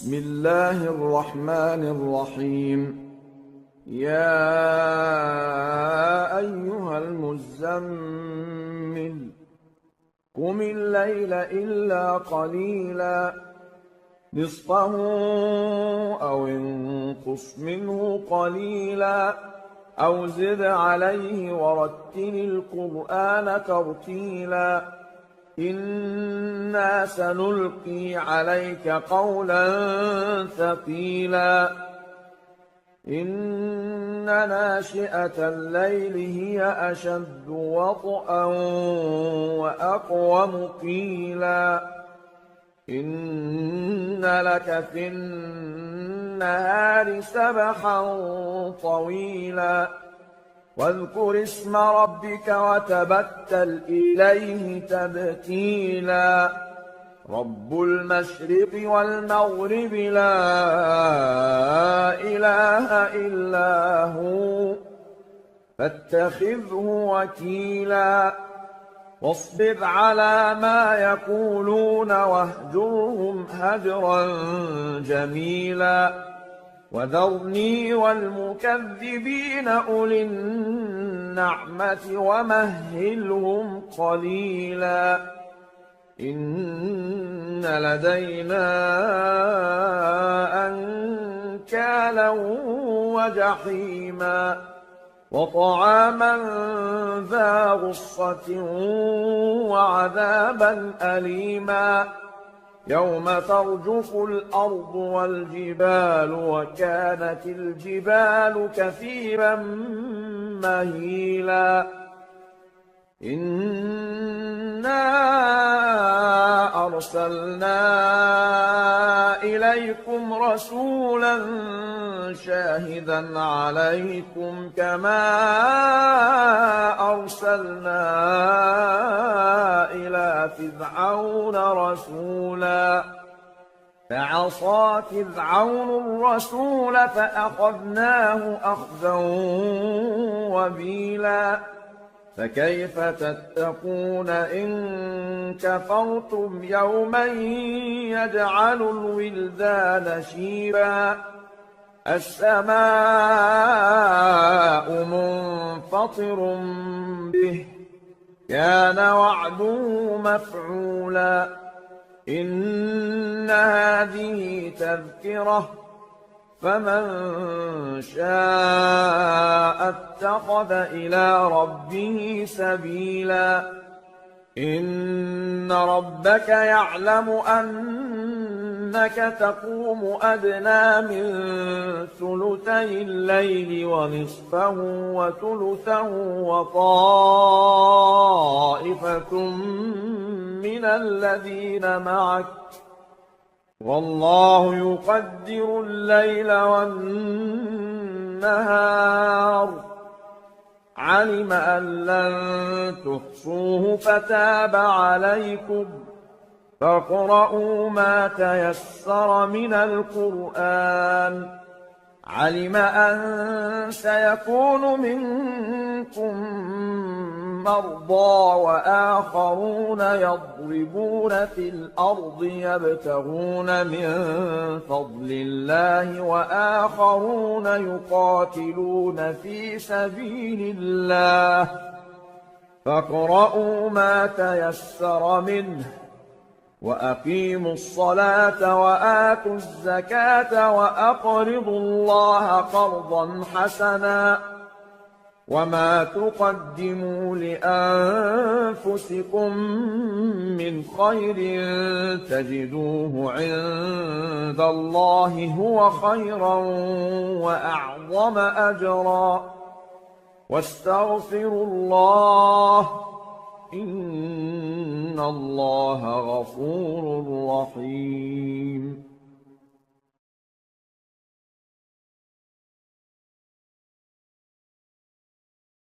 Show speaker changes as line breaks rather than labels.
بسم الله الرحمن الرحيم. يا أيها المزمل قم الليل إلا قليلا نصفه أو انقص منه قليلا أو زد عليه ورتل القرآن ترتيلا إنا سنلقي عليك قولا ثقيلا إن ناشئة الليل هي أشد وطئا وأقوم قيلا إن لك في النهار سبحا طويلا واذكر اسم ربك وتبتل إليه تبتيلا رب المشرق والمغرب لا إله إلا هو فاتخذه وكيلا واصبر على ما يقولون واهجرهم هجرا جميلا وذرني والمكذبين أولي النعمة ومهلهم قليلا إن لدينا أنكالا وجحيما وطعاما ذا غصة وعذابا أليما يوم ترجف الأرض والجبال وكانت الجبال كثيبا مهيلا إنا أرسلنا إليكم رسولا شاهدا عليكم كما أرسلنا إلى فرعون رسولا فعصى فرعون الرسول فأخذناه أخذا وبيلا فكيف تتقون إن كفرتم يوما يجعل الولدان شيبا السماء منفطر به كان وعده مفعولا إن هذه تذكرة فمن شاء اتخذ إلى ربه سبيلا إن ربك يعلم أنك تقوم أدنى من ثلثي الليل ونصفه وثلثه وطائفة من الذين معك والله يقدر الليل والنهار علم أن لن تحصوه فتاب عليكم فاقرؤوا ما تيسر من القرآن علم أن سيكون منكم مرضى وآخرون يضربون في الأرض يبتغون من فضل الله وآخرون يقاتلون في سبيل الله فاقرؤوا ما تيسر منه وأقيموا الصلاة وآتوا الزكاة وأقرضوا الله قرضا حسنا وما تقدموا لأنفسكم من خير تجدوه عند الله هو خيرا وأعظم أجرا واستغفروا الله إن الله غفور رحيم.